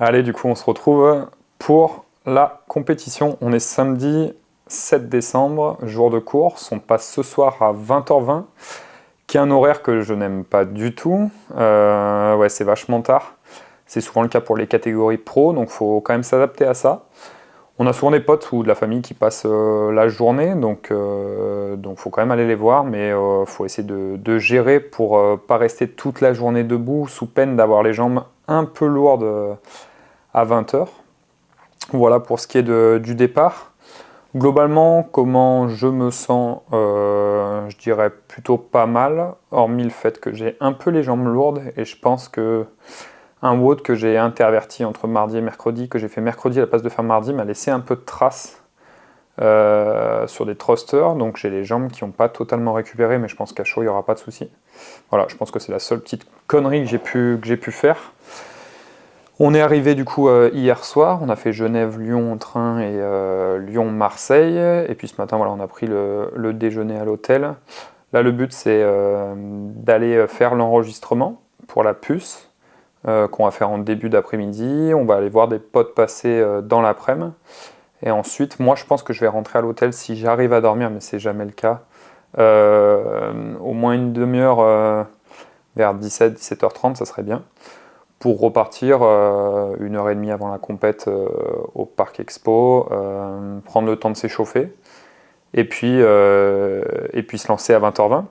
Allez, du coup, on se retrouve pour la compétition. On est samedi 7 décembre, jour de course. On passe ce soir à 20h20, qui est un horaire que je n'aime pas du tout. Ouais, c'est vachement tard. C'est souvent le cas pour les catégories pro, donc il faut quand même s'adapter à ça. On a souvent des potes ou de la famille qui passent la journée, donc faut quand même aller les voir, mais faut essayer de gérer pour pas rester toute la journée debout, sous peine d'avoir les jambes un peu lourdes à 20h. Voilà pour ce qui est du départ. Globalement, comment je me sens, je dirais plutôt pas mal, hormis le fait que j'ai un peu les jambes lourdes, et je pense que un WOD que j'ai interverti entre mardi et mercredi, que j'ai fait mercredi à la place de faire mardi, m'a laissé un peu de traces sur des thrusters, donc j'ai les jambes qui n'ont pas totalement récupéré, mais je pense qu'à chaud il n'y aura pas de souci. Voilà, je pense que c'est la seule petite connerie que j'ai pu faire. On est arrivé du coup hier soir, on a fait Genève-Lyon en train et Lyon-Marseille, et puis ce matin voilà, on a pris le déjeuner à l'hôtel. Là le but c'est d'aller faire l'enregistrement pour la puce qu'on va faire en début d'après-midi. On va aller voir des potes passer dans l'après-midi, et ensuite moi je pense que je vais rentrer à l'hôtel si j'arrive à dormir, mais c'est jamais le cas. Au moins une demi-heure vers 17-17h30, ça serait bien, pour repartir 1h30 avant la compète au Parc Expo, prendre le temps de s'échauffer, et puis se lancer à 20h20.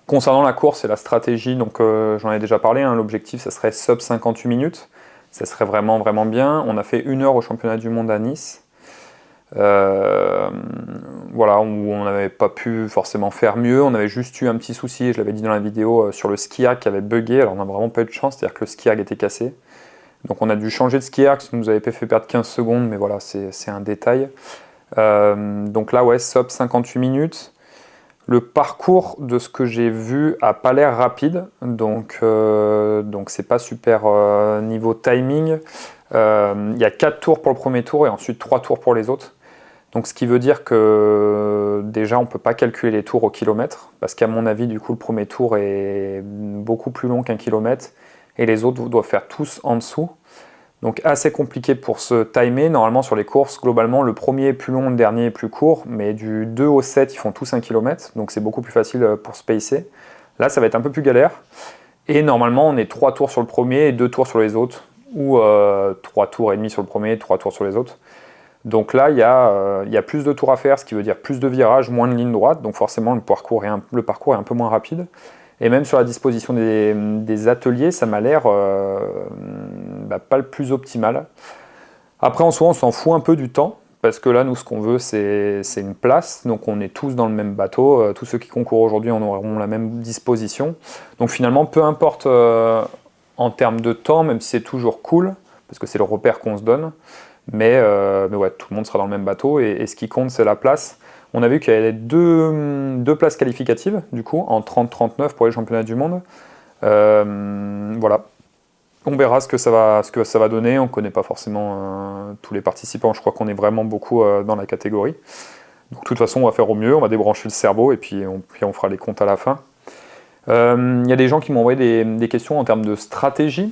Concernant la course et la stratégie, donc j'en ai déjà parlé, hein, l'objectif ça serait sub 58 minutes, ça serait vraiment vraiment bien. On a fait 1 heure au championnat du monde à Nice, voilà, où on n'avait pas pu forcément faire mieux, on avait juste eu un petit souci, je l'avais dit dans la vidéo, sur le skiag qui avait bugué, alors on n'a vraiment pas eu de chance, c'est-à-dire que le skiag était cassé. Donc on a dû changer de skiag, ça nous avait fait perdre 15 secondes, mais voilà, c'est un détail. Donc là, ouais, sub 58 minutes. Le parcours, de ce que j'ai vu, a pas l'air rapide, donc c'est pas super niveau timing. Il y a 4 tours pour le premier tour et ensuite 3 tours pour les autres. Donc ce qui veut dire que déjà on ne peut pas calculer les tours au kilomètre, parce qu'à mon avis du coup le premier tour est beaucoup plus long qu'1 kilomètre et les autres doivent faire tous en dessous. Donc assez compliqué pour se timer. Normalement sur les courses, globalement le premier est plus long, le dernier est plus court, mais du 2 au 7 ils font tous 1 kilomètre, donc c'est beaucoup plus facile pour se pacer. Là ça va être un peu plus galère, et normalement on est 3 tours sur le premier et 2 tours sur les autres, ou 3 tours et demi sur le premier et 3 tours sur les autres. Donc là, il y a plus de tours à faire, ce qui veut dire plus de virages, moins de lignes droites, donc forcément le parcours est un peu moins rapide. Et même sur la disposition des ateliers, ça m'a l'air pas le plus optimal. Après, en soi, on s'en fout un peu du temps, parce que là, nous, ce qu'on veut, c'est une place, donc on est tous dans le même bateau, tous ceux qui concourent aujourd'hui en auront la même disposition. Donc finalement, peu importe en termes de temps, même si c'est toujours cool, parce que c'est le repère qu'on se donne, mais ouais, tout le monde sera dans le même bateau, et ce qui compte c'est la place. On a vu qu'il y avait deux places qualificatives du coup en 30-39 pour les championnats du monde. Voilà, on verra ce que ça va donner. On ne connaît pas forcément tous les participants, je crois qu'on est vraiment beaucoup dans la catégorie. Donc de toute façon on va faire au mieux, on va débrancher le cerveau et puis on fera les comptes à la fin. Il y a des gens qui m'ont envoyé des questions en termes de stratégie.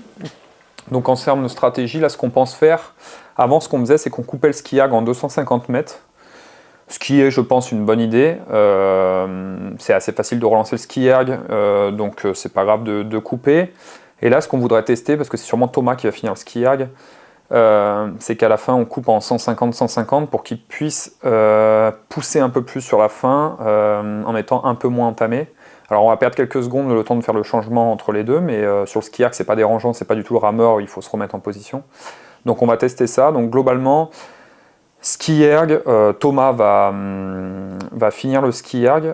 Donc en termes de stratégie, là ce qu'on pense faire, avant ce qu'on faisait c'est qu'on coupait le skiag en 250 mètres, ce qui est je pense une bonne idée. C'est assez facile de relancer le skiag, donc c'est pas grave de couper. Et là ce qu'on voudrait tester, parce que c'est sûrement Thomas qui va finir le skiag, c'est qu'à la fin on coupe en 150-150 pour qu'il puisse pousser un peu plus sur la fin en étant un peu moins entamé. Alors on va perdre quelques secondes le temps de faire le changement entre les deux, mais sur le skiag c'est pas dérangeant, c'est pas du tout le rameur, il faut se remettre en position. Donc on va tester ça. Donc globalement, ski erg, Thomas va finir le ski erg.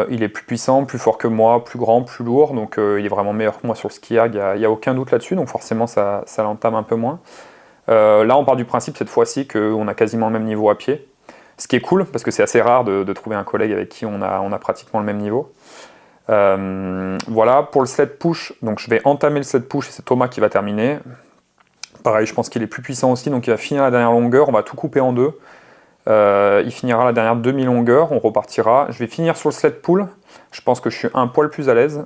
Il est plus puissant, plus fort que moi, plus grand, plus lourd, donc il est vraiment meilleur que moi sur le ski erg, il n'y a aucun doute là-dessus, donc forcément ça l'entame un peu moins. Là on part du principe cette fois-ci qu'on a quasiment le même niveau à pied, ce qui est cool parce que c'est assez rare de trouver un collègue avec qui on a pratiquement le même niveau. Voilà, pour le sled push, donc je vais entamer le sled push et c'est Thomas qui va terminer. Pareil, je pense qu'il est plus puissant aussi, donc il va finir la dernière longueur, on va tout couper en deux. Il finira la dernière demi-longueur, on repartira. Je vais finir sur le sled pull, je pense que je suis un poil plus à l'aise.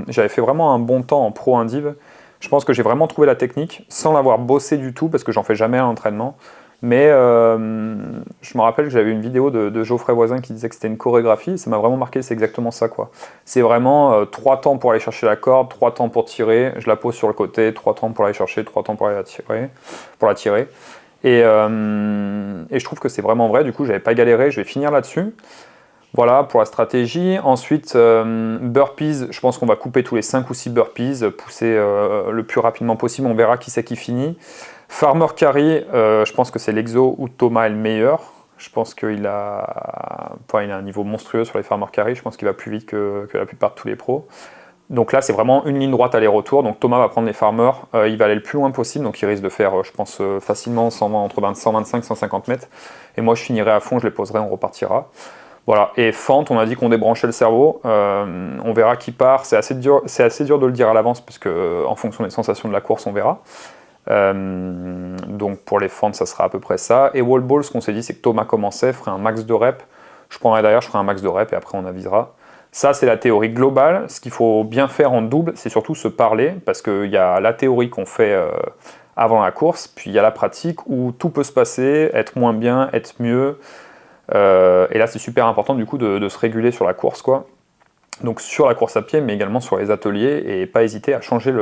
J'avais fait vraiment un bon temps en pro indiv. Je pense que j'ai vraiment trouvé la technique, sans l'avoir bossé du tout, parce que j'en fais jamais à l'entraînement. Mais je me rappelle que j'avais une vidéo de Geoffrey Voisin qui disait que c'était une chorégraphie, ça m'a vraiment marqué, c'est exactement ça, quoi. C'est vraiment 3 temps pour aller chercher la corde, 3 temps pour tirer, je la pose sur le côté, 3 temps pour aller chercher, 3 temps pour aller la tirer. Et je trouve que c'est vraiment vrai, du coup j'avais pas galéré, je vais finir là-dessus. Voilà pour la stratégie. Ensuite, burpees, je pense qu'on va couper tous les 5 ou 6 burpees, pousser le plus rapidement possible, on verra qui c'est qui finit. Farmer carry, je pense que c'est l'exo où Thomas est le meilleur. Je pense qu'il a un niveau monstrueux sur les farmer carry, je pense qu'il va plus vite que la plupart de tous les pros. Donc là, c'est vraiment une ligne droite aller-retour. Donc Thomas va prendre les farmers, il va aller le plus loin possible, donc il risque de faire, je pense, facilement entre 125 et 150 mètres. Et moi, je finirai à fond, je les poserai, on repartira. Voilà. Et fente, on a dit qu'on débranchait le cerveau. On verra qui part. C'est assez dur de le dire à l'avance, parce que en fonction des sensations de la course, on verra. Donc pour les fentes, ça sera à peu près ça. Et wall ball, ce qu'on s'est dit, c'est que Thomas commençait, ferait un max de reps. Je prendrai derrière, je ferai un max de reps et après on avisera. Ça, c'est la théorie globale. Ce qu'il faut bien faire en double, c'est surtout se parler, parce qu'il y a la théorie qu'on fait avant la course, puis il y a la pratique où tout peut se passer, être moins bien, être mieux. Et là, c'est super important du coup de se réguler sur la course, quoi. Donc sur la course à pied, mais également sur les ateliers, et pas hésiter à changer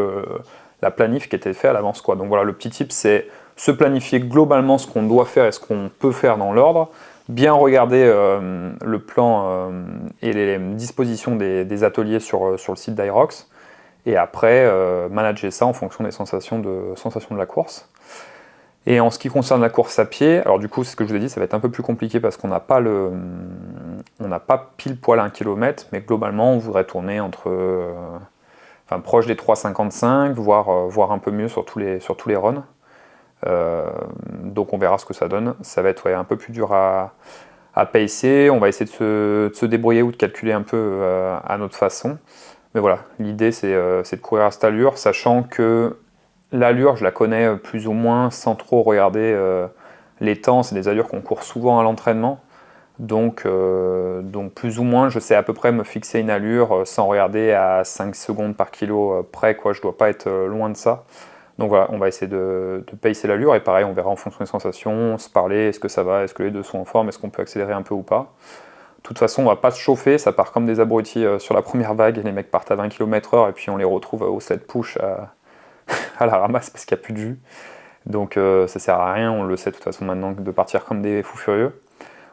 la planif qui était fait à l'avance, quoi. Donc voilà, le petit tip, c'est se planifier globalement ce qu'on doit faire et ce qu'on peut faire dans l'ordre, bien regarder le plan et les dispositions des ateliers sur le site d'Irox, et après manager ça en fonction des sensations de la course. Et en ce qui concerne la course à pied, alors du coup, c'est ce que je vous ai dit, ça va être un peu plus compliqué parce qu'on n'a pas pile poil 1 km, mais globalement, on voudrait tourner proche des 3,55, voire un peu mieux sur tous les runs. Donc on verra ce que ça donne. Ça va être un peu plus dur à pacer. On va essayer de se débrouiller ou de calculer un peu à notre façon. Mais voilà, l'idée c'est de courir à cette allure, sachant que l'allure, je la connais plus ou moins sans trop regarder les temps. C'est des allures qu'on court souvent à l'entraînement. Donc plus ou moins, je sais à peu près me fixer une allure sans regarder à 5 secondes par kilo près, quoi. Je ne dois pas être loin de ça. Donc voilà, on va essayer de pacer l'allure. Et pareil, on verra en fonction des sensations, se parler, est-ce que ça va, est-ce que les deux sont en forme, est-ce qu'on peut accélérer un peu ou pas. De toute façon, on va pas se chauffer, ça part comme des abrutis sur la première vague. Et les mecs partent à 20 km/h et puis on les retrouve au sled push à la ramasse parce qu'il n'y a plus de jus. Donc ça sert à rien, on le sait de toute façon maintenant, de partir comme des fous furieux.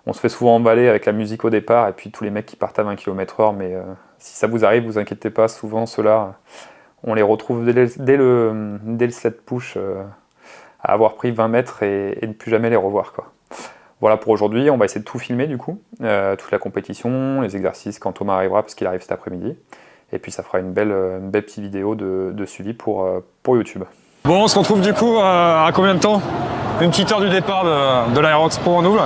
On se fait souvent emballer avec la musique au départ et puis tous les mecs qui partent à 20 km/h, mais si ça vous arrive, vous inquiétez pas, souvent ceux-là, on les retrouve dès le sled push à avoir pris 20 mètres et ne plus jamais les revoir, quoi. Voilà pour aujourd'hui, on va essayer de tout filmer du coup, toute la compétition, les exercices quand Thomas arrivera parce qu'il arrive cet après-midi. Et puis ça fera une belle petite vidéo de suivi pour YouTube. Bon, on se retrouve du coup à combien de temps? Une petite heure du départ de l'Aerox Pro en double.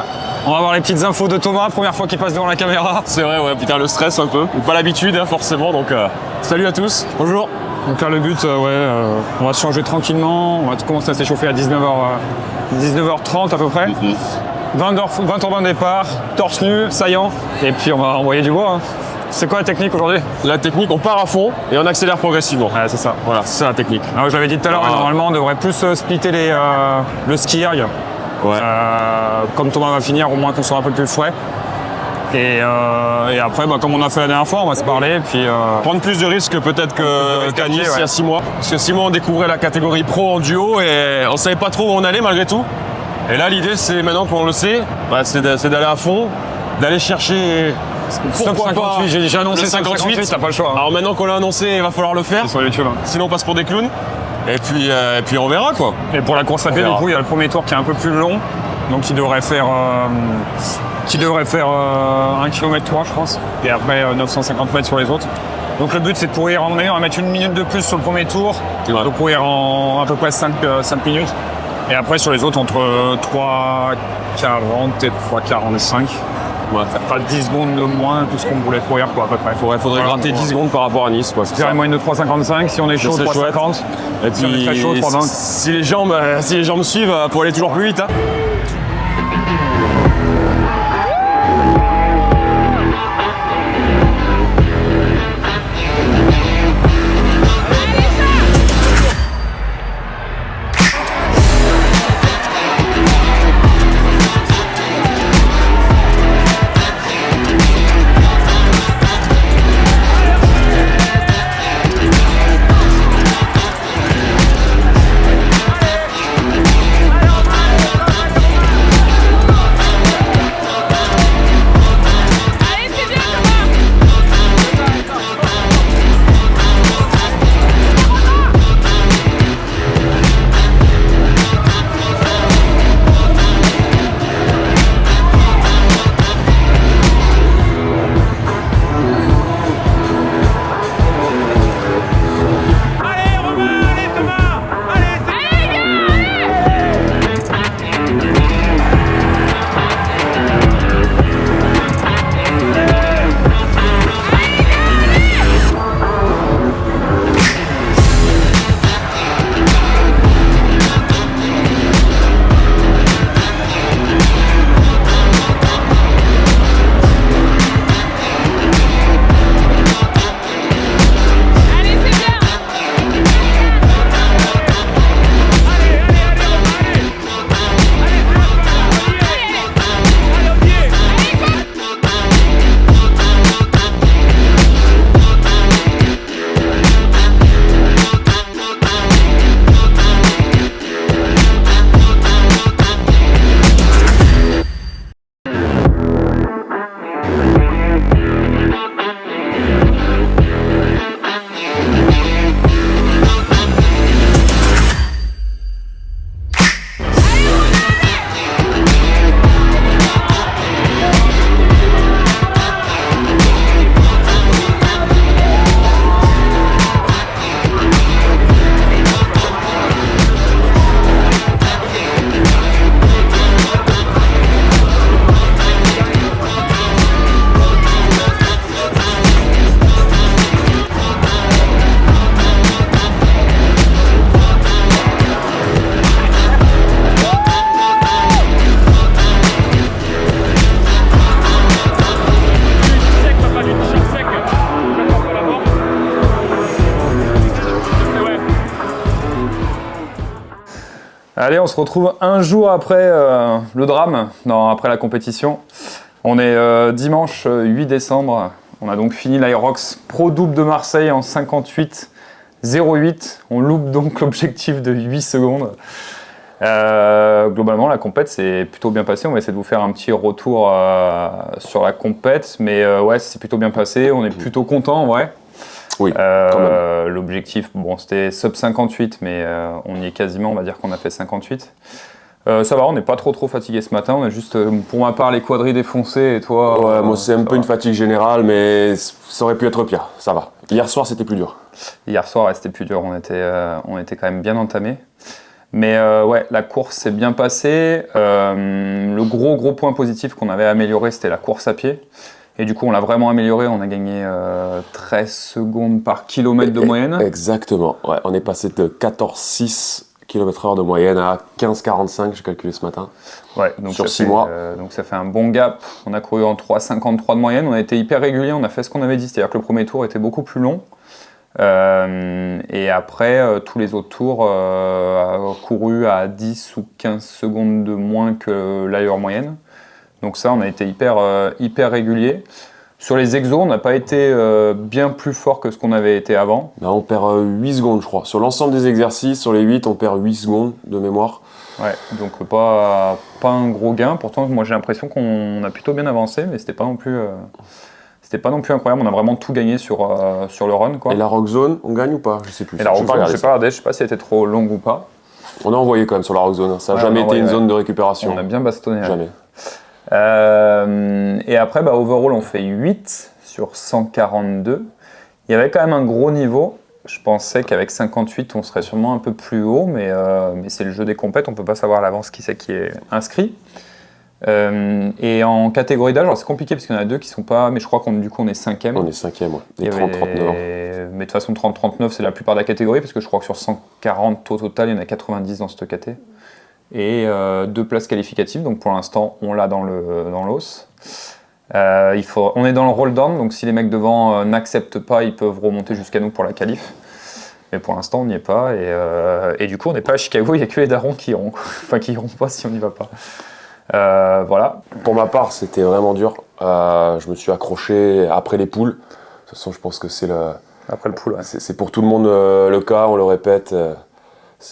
On va voir les petites infos de Thomas, première fois qu'il passe devant la caméra. C'est vrai, ouais, putain, le stress un peu. Pas l'habitude, hein, forcément, donc salut à tous, bonjour. Donc là, le but, on va se changer tranquillement. On va commencer à s'échauffer à 19h30 à peu près. 20h20 départ, torse nu, saillant, et puis on va envoyer du bois. Hein. C'est quoi la technique aujourd'hui? La technique, on part à fond et on accélère progressivement. Ouais, c'est ça. Voilà, c'est ça la technique. Alors, je l'avais dit tout à l'heure, normalement, on devrait plus splitter le ski erg. Ouais. Comme Thomas va finir, au moins qu'on soit un peu plus frais. Et après, comme on a fait la dernière fois, on va se parler. Puis, prendre plus de risques peut-être qu'à Nice il y a 6 mois. Parce que 6 mois, on découvrait la catégorie pro en duo et on savait pas trop où on allait malgré tout. Et là, l'idée, c'est maintenant qu'on le sait, c'est d'aller à fond, d'aller chercher. Pourquoi pas, j'ai annoncé 58, t'as pas le choix. Hein. Alors maintenant qu'on l'a annoncé, il va falloir le faire. C'est sur YouTube. Hein. Sinon on passe pour des clowns. Et puis on verra, quoi. Et pour la course à pied, du coup, il y a le premier tour qui est un peu plus long. Donc il devrait faire 1 km 3, je pense. Et après 950 mètres sur les autres. Donc le but, c'est de courir on va mettre 1 minute de plus sur le premier tour. Ouais. Donc courir en à peu près 5 minutes. Et après sur les autres, entre 3,40 et 3,45. Ouais. Ça fera 10 secondes de moins que ce qu'on voulait courir, quoi, à peu près. Faudrait gratter 10 secondes par rapport à Nice, quoi. Faire une moyenne de 3,55, si on est chaud, 3,50. Et puis, si on est très chaud, 3,20. Si les jambes suivent, pour aller toujours plus vite. Hein. Allez, on se retrouve un jour après le drame, après la compétition. On est dimanche 8 décembre. On a donc fini l'Aerox Pro Double de Marseille en 58,08. On loupe donc l'objectif de 8 secondes. Globalement, la compète s'est plutôt bien passée. On va essayer de vous faire un petit retour sur la compète. Mais ouais, c'est plutôt bien passé. On est plutôt content en vrai. Oui, quand même. L'objectif, bon, c'était sub 58, mais on y est quasiment, on va dire qu'on a fait 58. Ça va, on n'est pas trop fatigué ce matin. On a juste, pour ma part, les quadris défoncés et toi. Ouais, moi c'est un peu une fatigue générale, mais ça aurait pu être pire. Ça va. Hier soir, c'était plus dur. Hier soir, ouais, c'était plus dur. On était quand même bien entamés. Mais ouais, la course s'est bien passée. Le gros point positif qu'on avait amélioré, c'était la course à pied. Et du coup, on l'a vraiment amélioré. On a gagné 13 secondes par kilomètre de moyenne. Exactement. Ouais, on est passé de 14,6 km/h de moyenne à 15,45, j'ai calculé ce matin. Ouais, donc sur 6 mois. Donc ça fait un bon gap. On a couru en 3,53 de moyenne. On a été hyper régulier. On a fait ce qu'on avait dit. C'est-à-dire que le premier tour était beaucoup plus long. Et après, tous les autres tours couru à 10 ou 15 secondes de moins que l'allure moyenne. Donc ça, on a été hyper régulier. Sur les exos, on n'a pas été bien plus fort que ce qu'on avait été avant. Là, on perd 8 secondes, je crois. Sur l'ensemble des exercices, sur les 8, on perd 8 secondes de mémoire. Ouais, donc pas un gros gain. Pourtant, moi, j'ai l'impression qu'on a plutôt bien avancé, mais c'était pas non plus incroyable. On a vraiment tout gagné sur le run, quoi. Et la rock zone, on gagne ou pas? Je sais plus. Et la rock zone, je sais pas si elle était trop longue ou pas. On a envoyé quand même sur la rock zone. Ça n'a jamais été une zone de récupération. On a bien bastonné. Jamais. Et après, overall, on fait 8 sur 142. Il y avait quand même un gros niveau. Je pensais qu'avec 58, on serait sûrement un peu plus haut, mais c'est le jeu des compètes, on ne peut pas savoir à l'avance qui c'est qui est inscrit. Et en catégorie d'âge, c'est compliqué parce qu'il y en a deux qui sont pas, mais je crois qu'on est 5e. On est 5e, ouais. Et 30-39 ans. Mais de toute façon, 30-39, c'est la plupart de la catégorie, parce que je crois que sur 140 au total, il y en a 90 dans cette caté. Et 2 places qualificatives, donc pour l'instant on l'a dans l'os. On est dans le roll down, donc si les mecs devant n'acceptent pas, ils peuvent remonter jusqu'à nous pour la qualif. Mais pour l'instant on n'y est pas, et du coup on n'est pas à Chicago, il n'y a que les darons qui iront, enfin qui iront pas si on n'y va pas. Voilà. Pour ma part c'était vraiment dur, je me suis accroché après les poules. De toute façon je pense que c'est après le pool, ouais. C'est pour tout le monde le cas, on le répète.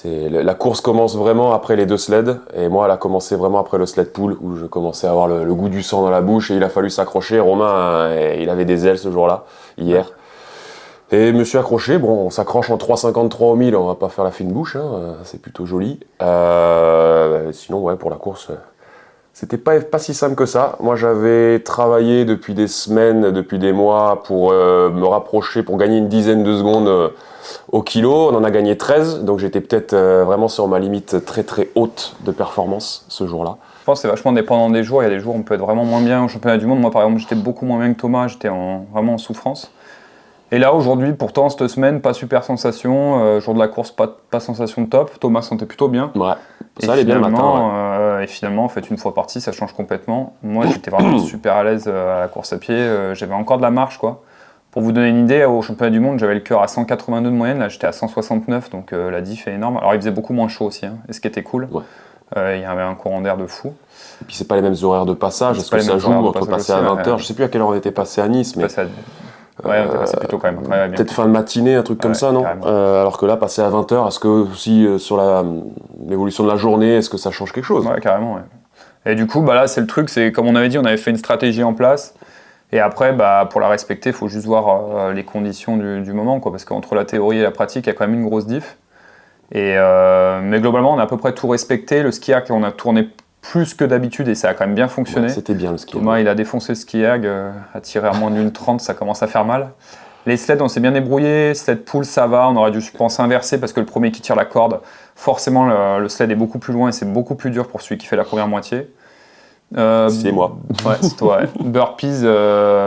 La course commence vraiment après les 2 sleds, et moi elle a commencé vraiment après le sled pool où je commençais à avoir le goût du sang dans la bouche et il a fallu s'accrocher. Romain, il avait des ailes ce jour-là, hier. Et je me suis accroché, bon on s'accroche en 3,53 au 1000, on va pas faire la fine bouche, hein, c'est plutôt joli. Sinon ouais, pour la course, c'était pas si simple que ça. Moi j'avais travaillé depuis des semaines, depuis des mois pour me rapprocher, pour gagner une dizaine de secondes au kilo. On en a gagné 13, donc j'étais peut-être vraiment sur ma limite très haute de performance ce jour-là. Je pense que c'est vachement dépendant des jours. Il y a des jours où on peut être vraiment moins bien au championnat du monde. Moi par exemple j'étais beaucoup moins bien que Thomas, j'étais vraiment en souffrance. Et là aujourd'hui pourtant cette semaine pas super sensation, jour de la course pas sensation de top. Thomas sentait plutôt bien. Ouais, ça allait bien le matin. Ouais. Et finalement en fait une fois parti ça change complètement. Moi j'étais vraiment super à l'aise à la course à pied, j'avais encore de la marche quoi. Pour vous donner une idée, au championnat du monde, j'avais le cœur à 182 de moyenne, là j'étais à 169, donc la diff est énorme. Alors il faisait beaucoup moins chaud aussi, hein, et ce qui était cool. Ouais. Il y avait un courant d'air de fou. Et puis c'est pas les mêmes horaires de passage, est-ce que ça joue entre passer à 20h, je sais plus à quelle heure on était passé à Nice, mais... Ouais, on était passé plutôt quand même. Peut-être fin de matinée, un truc comme ça, non alors que là, passer à 20h, est-ce que aussi sur l'évolution de la journée, est-ce que ça change quelque chose? Ouais, carrément, ouais. Et du coup, là c'est le truc, c'est comme on avait dit, on avait fait une stratégie en place. Et après, pour la respecter, il faut juste voir les conditions du moment, quoi, parce qu'entre la théorie et la pratique, il y a quand même une grosse diff. Mais globalement, on a à peu près tout respecté. Le ski erg, on a tourné plus que d'habitude et ça a quand même bien fonctionné. Ouais, c'était bien le ski erg. Thomas, il a défoncé le ski erg, a tiré à moins d'une 30, ça commence à faire mal. Les sleds, on s'est bien débrouillé. Sled pool, ça va. On aurait dû, je pense, inverser parce que le premier qui tire la corde, forcément, le sled est beaucoup plus loin et c'est beaucoup plus dur pour celui qui fait la première moitié. C'est moi. Ouais, c'est toi. Ouais. Burpees,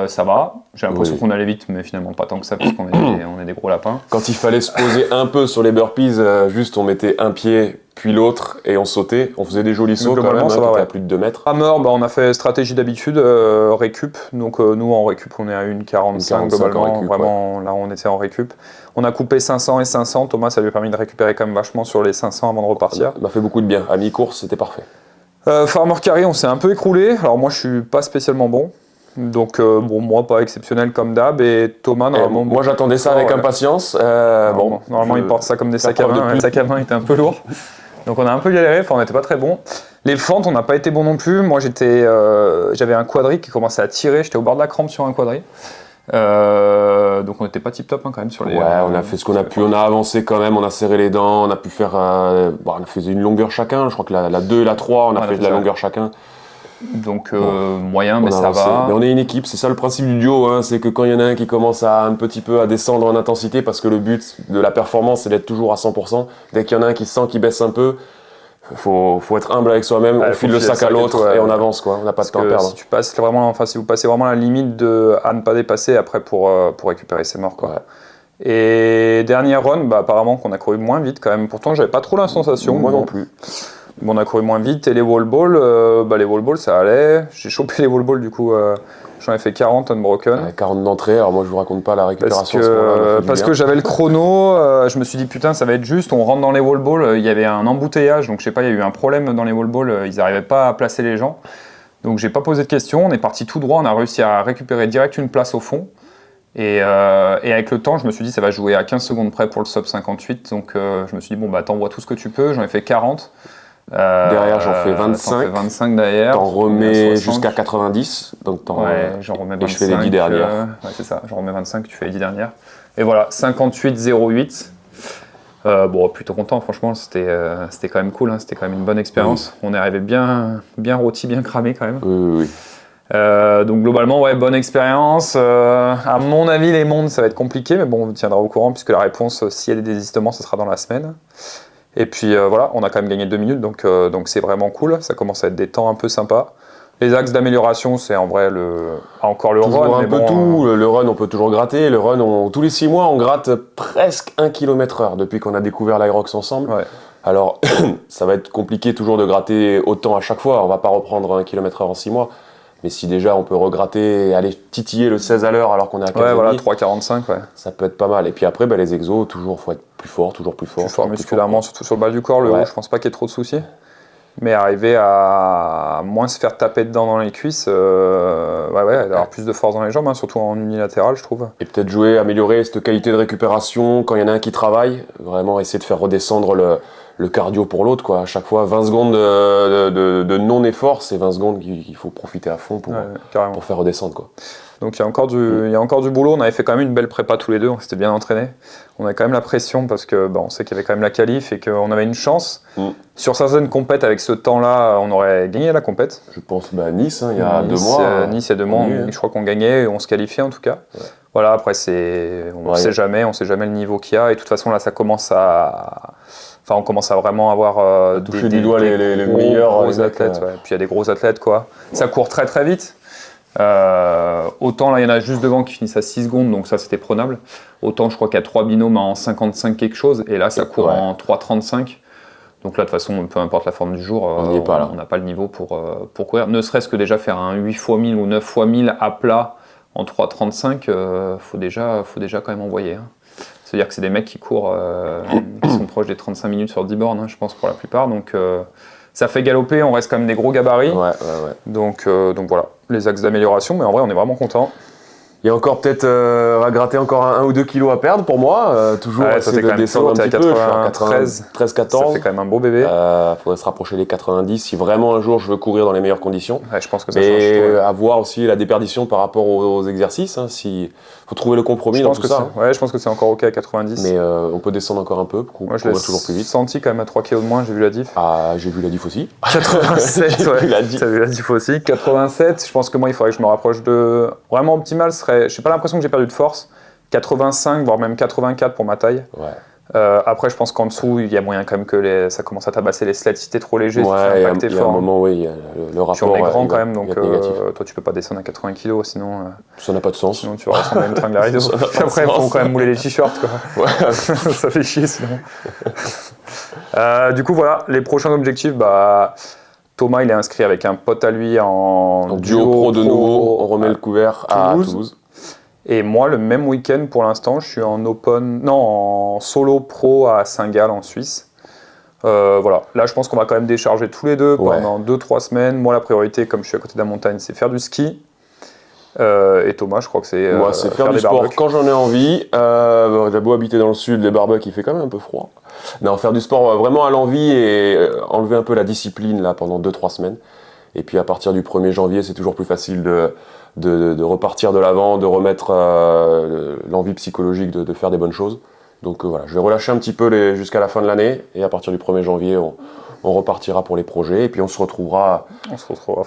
ça va. J'ai l'impression qu'on allait vite, mais finalement pas tant que ça, parce qu'on on est des gros lapins. Quand il fallait se poser un peu sur les burpees, juste on mettait un pied, puis l'autre, et on sautait. On faisait des jolis sauts quand même, ça va, qui étaient à plus de 2 mètres. À mort, on a fait stratégie d'habitude, récup. Donc nous, en récup, on est à 1,45 globalement. Récup, vraiment, là, on était en récup. On a coupé 500 et 500. Thomas, ça lui a permis de récupérer quand même vachement sur les 500 avant de repartir. Ça m'a fait beaucoup de bien. À mi-course, c'était parfait. Farmer carry, on s'est un peu écroulé. Alors moi, je suis pas spécialement bon. Donc moi, pas exceptionnel comme d'hab. Et Thomas, normalement... moi, j'attendais ça avec impatience. Normalement, il porte ça comme des sacs à main. Le sac à main était un peu lourd. Donc on a un peu galéré, enfin on n'était pas très bon. Les fentes, on n'a pas été bon non plus. Moi j'avais un quadri qui commençait à tirer, j'étais au bord de la crampe sur un quadri. Donc on n'était pas tip top quand même sur les... Ouais, on a fait ce qu'on a pu, on a avancé quand même, on a serré les dents, on a pu faire... on faisait une longueur chacun, je crois que la 2 et la 3, on a fait de la longueur chacun. Donc moyen, mais ça va. Mais on est une équipe, c'est ça le principe du duo, hein, c'est que quand il y en a un qui commence un petit peu à descendre en intensité, parce que le but de la performance c'est d'être toujours à 100%, dès qu'il y en a un qui sent qu'il baisse un peu, faut être humble avec soi-même, on file le sac à l'autre et on avance, quoi. On n'a pas de temps à perdre. Si vous passez vraiment la limite à ne pas dépasser après pour récupérer, c'est mort, quoi. Ouais. Et dernière run, apparemment qu'on a couru moins vite quand même, pourtant j'avais pas trop la sensation. Moi non plus. On a couru moins vite et les wall balls, les wall balls ça allait. J'ai chopé les wall balls du coup, j'en ai fait 40 unbroken. 40 d'entrée, alors moi je vous raconte pas la récupération. Parce que j'avais le chrono, je me suis dit putain ça va être juste, on rentre dans les wall balls, il y avait un embouteillage, donc je sais pas, il y a eu un problème dans les wall balls, ils n'arrivaient pas à placer les gens. Donc j'ai pas posé de questions, on est parti tout droit, on a réussi à récupérer direct une place au fond. Et avec le temps, je me suis dit ça va jouer à 15 secondes près pour le sub 58, donc je me suis dit t'envoies tout ce que tu peux, j'en ai fait 40. Derrière, j'en fais 25. T'en fais 25 derrière. T'en remets jusqu'à 90. Donc j'en remets 25. Et je fais les 10 dernières. C'est ça, j'en remets 25, tu fais les 10 dernières. Et voilà, 58,08. Plutôt content, franchement, c'était quand même cool, hein, c'était quand même une bonne expérience. Oui. On est arrivé bien rôti, bien cramé quand même. Oui. Donc globalement, bonne expérience. À mon avis, les mondes, ça va être compliqué, mais on vous tiendra au courant puisque la réponse, s'il y a des désistements, ce sera dans la semaine. Et puis on a quand même gagné 2 minutes, donc c'est vraiment cool. Ça commence à être des temps un peu sympas. Les axes d'amélioration, c'est en vrai encore le toujours run. Un peu tout. Le run, on peut toujours gratter. Le run, tous les 6 mois, on gratte presque 1 km/h depuis qu'on a découvert l'Aerox ensemble. Ouais. Alors, ça va être compliqué toujours de gratter autant à chaque fois. On va pas reprendre 1 km/h en 6 mois. Mais si déjà on peut regratter et aller titiller le 16 à l'heure alors qu'on est à 15 3,45, ça peut être pas mal. Et puis après, les exos, toujours faut être plus fort, toujours plus fort. Plus fort musculairement, surtout sur le bas du corps. Le haut, je pense pas qu'il y ait trop de soucis. Mais arriver à moins se faire taper dedans dans les cuisses, d'avoir plus de force dans les jambes, hein, surtout en unilatéral, je trouve. Et peut-être améliorer cette qualité de récupération quand il y en a un qui travaille, vraiment essayer de faire redescendre le cardio pour l'autre, quoi. À chaque fois, 20 secondes de non-effort, c'est 20 secondes qu'il faut profiter à fond pour faire redescendre, quoi. Donc il y a encore du boulot. On avait fait quand même une belle prépa tous les deux, on s'était bien entraînés. On a quand même la pression parce que on sait qu'il y avait quand même la qualif et qu'on avait une chance. Sur certaines compètes, avec ce temps-là, on aurait gagné la compète. Je pense Nice, il y a 2 mois. Nice, il y a 2 mois, je crois qu'on gagnait, on se qualifiait en tout cas. Ouais. Voilà, après on sait jamais le niveau qu'il y a. Et de toute façon là, ça commence on commence à vraiment avoir toucher du doigt les meilleurs gros athlètes. Puis il y a des gros athlètes, quoi. Ça court très très vite. Autant là il y en a juste devant qui finissent à 6 secondes, donc ça c'était prenable. Autant je crois qu'il y a 3 binômes en 55 quelque chose, et là ça court en 3,35. Donc là de toute façon, peu importe la forme du jour, on n'a pas le niveau pour courir. Ne serait-ce que déjà faire un 8 x 1000 ou 9 x 1000 à plat en 3,35, faut déjà quand même envoyer. Hein. C'est-à-dire que c'est des mecs qui courent, qui sont proches des 35 minutes sur 10 bornes, hein, je pense pour la plupart. Donc ça fait galoper, on reste quand même des gros gabarits. Donc voilà, les axes d'amélioration, mais en vrai on est vraiment content. Il y a encore peut-être à gratter encore 1 ou 2 kilos à perdre pour moi. Toujours essayer de descendre un petit peu. Je suis à 13, 14. Ça fait quand même un beau bébé. Faudrait se rapprocher des 90 si vraiment un jour je veux courir dans les meilleures conditions. Je pense que ça change. Et avoir aussi la déperdition par rapport aux exercices. Faut trouver le compromis dans tout ça. Je pense que c'est encore ok à 90. Mais on peut descendre encore un peu pour courir toujours plus vite. Senti quand même à 3 kg de moins, j'ai vu la diff. J'ai vu la diff aussi. 87, t'as vu la diff aussi. 87, je pense que moi il faudrait que je me rapproche de... Vraiment optimal serait... J'ai pas l'impression que j'ai perdu de force. 85, voire même 84 pour ma taille. Après, je pense qu'en dessous, il y a moyen quand même que ça commence à tabasser les sleds si t'es trop léger. Ouais, il y a un moment, oui, il y a le rapport. Puis on est grand quand même, il donc va être négatif. toi tu peux pas descendre à 80 kg, sinon Ça n'a pas de sens. tu vas ressembler à une tringle à rideau. Ça n'a pas Puis de après, il faut sens. quand même mouler les t-shirts, quoi. Ouais. Ça fait chier sinon. Du coup, voilà, les prochains objectifs, Thomas, il est inscrit avec un pote à lui en Duo pro de nouveau, on remet le couvert à Toulouse. Et moi, le même week-end, pour l'instant, je suis en solo pro à Saint-Gall, en Suisse. Voilà, là, je pense qu'on va quand même décharger tous les deux pendant 2-3 semaines. Moi, la priorité, comme je suis à côté de la montagne, c'est faire du ski. Et Thomas, je crois que c'est moi, c'est faire du sport barbecues. quand j'en ai envie. J'ai beau habiter dans le sud, les barbecues, il fait quand même un peu froid. Non, faire du sport vraiment à l'envie et enlever un peu la discipline là pendant 2-3 semaines. Et puis à partir du 1er janvier, c'est toujours plus facile de repartir de l'avant, de remettre l'envie psychologique de faire des bonnes choses. Donc voilà, je vais relâcher un petit peu jusqu'à la fin de l'année et à partir du 1er janvier, on repartira pour les projets et puis on se retrouvera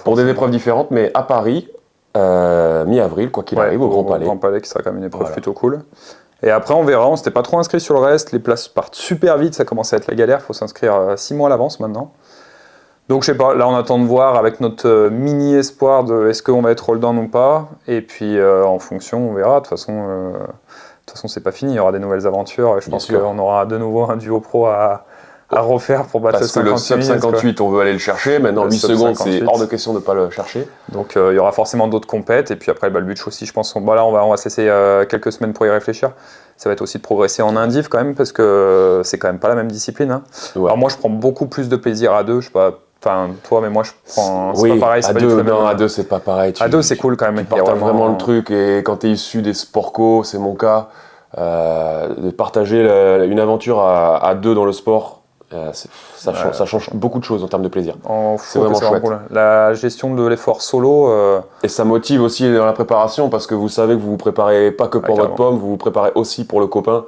pour des épreuves différentes, mais à Paris, mi-avril, quoi qu'il arrive, au Grand Palais. Grand Palais qui sera quand même une épreuve plutôt cool. Et après, on verra, on s'était pas trop inscrit sur le reste, les places partent super vite, ça commence à être la galère, il faut s'inscrire 6 mois à l'avance maintenant. Donc je sais pas, là on attend de voir avec notre mini espoir de est-ce qu'on va être roll down ou pas, et puis en fonction on verra, de toute façon c'est pas fini, il y aura des nouvelles aventures, et je pense qu'on aura de nouveau un duo pro à refaire pour battre parce que le sub 58 on veut aller le chercher, maintenant 8 secondes c'est hors de question de ne pas le chercher. Donc il y aura forcément d'autres compètes, et puis après le but aussi je pense, là on va se laisser quelques semaines pour y réfléchir. Ça va être aussi de progresser en indiv quand même, parce que c'est quand même pas la même discipline. Hein. Ouais. Alors moi je prends beaucoup plus de plaisir à deux, je sais pas, enfin toi, mais moi je prends, c'est pas pareil. À deux, non, à deux c'est pas pareil. À deux c'est cool quand même. Tu partages vraiment le truc, et quand t'es issu des sports co, c'est mon cas, de partager une aventure à deux dans le sport, ça change beaucoup de choses en termes de plaisir. C'est vraiment chouette. Cool. La gestion de l'effort solo. Et ça motive aussi dans la préparation, parce que vous savez que vous vous préparez pas que pour votre pomme, vous vous préparez aussi pour le copain.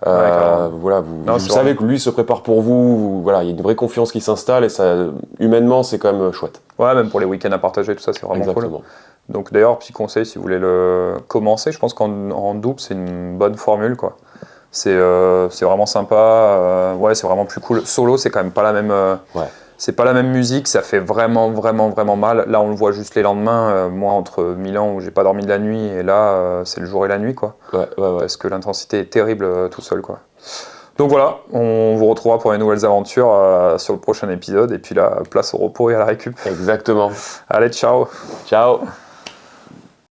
Voilà, vous savez que lui se prépare pour vous. Voilà, il y a une vraie confiance qui s'installe, et ça, humainement, c'est quand même chouette. Ouais, même pour les week-ends à partager, tout ça, c'est vraiment cool. Donc d'ailleurs, petit conseil, si vous voulez le commencer, je pense qu'en double, c'est une bonne formule, quoi. C'est vraiment sympa, c'est vraiment plus cool. Solo, c'est quand même pas la même, c'est pas la même musique, ça fait vraiment mal. Là, on le voit juste les lendemains. Moi, entre Milan où j'ai pas dormi de la nuit et là, c'est le jour et la nuit, quoi. Parce que l'intensité est terrible tout seul, quoi. Donc voilà, on vous retrouvera pour les nouvelles aventures sur le prochain épisode, et puis là, place au repos et à la récup. Exactement. Allez, ciao. Ciao.